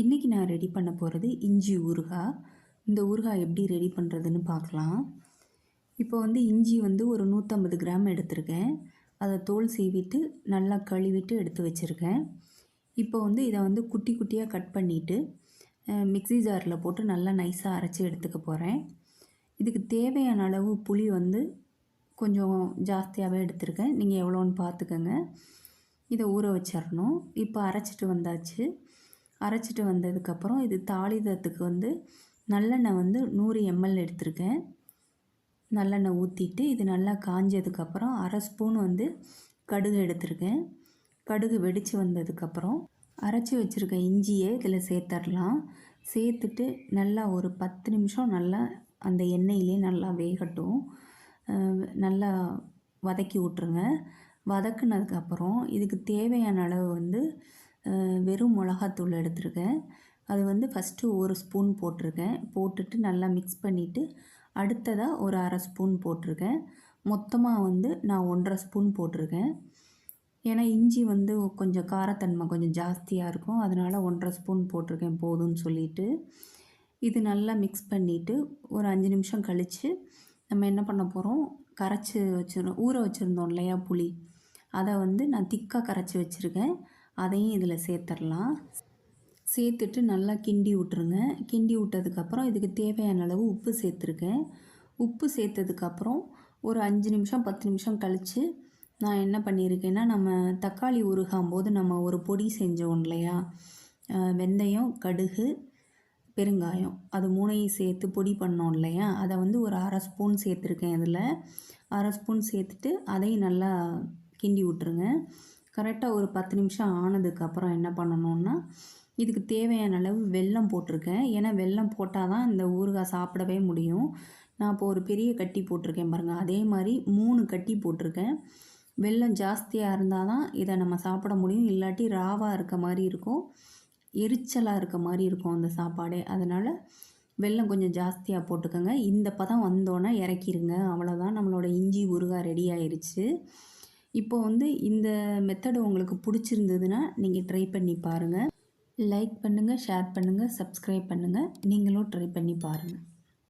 இன்றைக்கி நான் ரெடி பண்ண போகிறது இஞ்சி ஊறுகாய். இந்த ஊறுகாய் எப்படி ரெடி பண்ணுறதுன்னு பார்க்கலாம். இப்போ இஞ்சி ஒரு 150 கிராம் எடுத்திருக்கேன். அதை தோல் சீவிட்டு நல்லா கழுவிட்டு எடுத்து வச்சுருக்கேன். இப்போ இதை குட்டி குட்டியாக கட் பண்ணிவிட்டு மிக்ஸி ஜாரில் போட்டு நல்லா நைஸாக அரைச்சி எடுத்துக்க போகிறேன். இதுக்கு தேவையான அளவு புளி கொஞ்சம் ஜாஸ்தியாகவே எடுத்திருக்கேன். நீங்கள் எவ்வளோன்னு பார்த்துக்கோங்க. இதை ஊற வச்சிடணும். இப்போ அரைச்சிட்டு வந்தாச்சு. அரைச்சிட்டு வந்ததுக்கப்புறம் இது தாளிதத்துக்கு நல்லெண்ணெய் 100 ml எடுத்திருக்கேன். நல்லெண்ணெய் ஊற்றிட்டு இது நல்லா காஞ்சதுக்கப்புறம் அரை ஸ்பூன் கடுகு எடுத்திருக்கேன். கடுகு வெடித்து வந்ததுக்கப்புறம் அரைச்சி வச்சுருக்க இஞ்சியை இதில் சேர்த்துடலாம். சேர்த்துட்டு நல்லா ஒரு 10 நிமிஷம் நல்லா அந்த எண்ணெயிலே நல்லா வேகட்டும். நல்லா வதக்கி விட்ருங்க. வதக்குனதுக்கப்புறம் இதுக்கு தேவையான அளவு வெறும் மிளகாத்தூள் எடுத்திருக்கேன். அது ஃபஸ்ட்டு 1 ஸ்பூன் போட்டிருக்கேன். போட்டுட்டு நல்லா மிக்ஸ் பண்ணிவிட்டு அடுத்ததாக ஒரு அரை ஸ்பூன் போட்டிருக்கேன். மொத்தமாக நான் 1.5 ஸ்பூன் போட்டிருக்கேன். ஏன்னா இஞ்சி கொஞ்சம் காரத்தன்மை கொஞ்சம் ஜாஸ்தியாக இருக்கும். அதனால் 1.5 ஸ்பூன் போட்டிருக்கேன் போதும்னு சொல்லிவிட்டு இது நல்லா மிக்ஸ் பண்ணிவிட்டு ஒரு 5 நிமிஷம் கழித்து நம்ம என்ன பண்ண போகிறோம், கரைச்சி ஊற வச்சுருந்தோம் இல்லையா புளி, அதை நான் திக்காக கரைச்சி வச்சுருக்கேன். அதையும் இதில் சேர்த்துடலாம். சேர்த்துட்டு நல்லா கிண்டி விட்ருங்க. கிண்டி விட்டதுக்கப்புறம் இதுக்கு தேவையான அளவு உப்பு சேர்த்துருக்கேன். உப்பு சேர்த்ததுக்கப்புறம் ஒரு 5 நிமிஷம் 10 நிமிஷம் கழித்து நான் என்ன பண்ணியிருக்கேன்னா, நம்ம தக்காளி ஊறுகாம்போது நம்ம ஒரு பொடி செஞ்சோம் இல்லையா, வெந்தயம், கடுகு, பெருங்காயம், அது 3ஐயும் சேர்த்து பொடி பண்ணோம் இல்லையா, அதை ஒரு அரை ஸ்பூன் சேர்த்துருக்கேன். இதில் அரை ஸ்பூன் சேர்த்துட்டு அதையும் நல்லா கிண்டி விட்ருங்க. கரெக்டாக ஒரு 10 நிமிஷம் ஆனதுக்கப்புறம் என்ன பண்ணணுன்னா, இதுக்கு தேவையான அளவு வெல்லம் போட்டிருக்கேன். ஏன்னா வெல்லம் போட்டால் தான் இந்த ஊறுகாய் சாப்பிடவே முடியும். நான் இப்போ ஒரு பெரிய கட்டி போட்டிருக்கேன் பாருங்கள். அதே மாதிரி 3 கட்டி போட்டிருக்கேன். வெல்லம் ஜாஸ்தியாக இருந்தால் தான் இதை நம்ம சாப்பிட முடியும். இல்லாட்டி ராவாக இருக்க மாதிரி இருக்கும், எரிச்சலாக இருக்க மாதிரி இருக்கும் அந்த சாப்பாடே. அதனால் வெல்லம் கொஞ்சம் ஜாஸ்தியாக போட்டுக்கோங்க. இந்த பதம் வந்தோன்னே இறக்கிடுங்க. அவ்வளோதான், நம்மளோட இஞ்சி ஊறுகாய் ரெடி ஆயிடுச்சு. இப்போ இந்த மெத்தடு உங்களுக்கு பிடிச்சிருந்ததுன்னா நீங்கள் ட்ரை பண்ணி பாருங்கள். லைக் பண்ணுங்கள், ஷேர் பண்ணுங்கள், சப்ஸ்கிரைப் பண்ணுங்கள். நீங்களும் ட்ரை பண்ணி பாருங்கள்.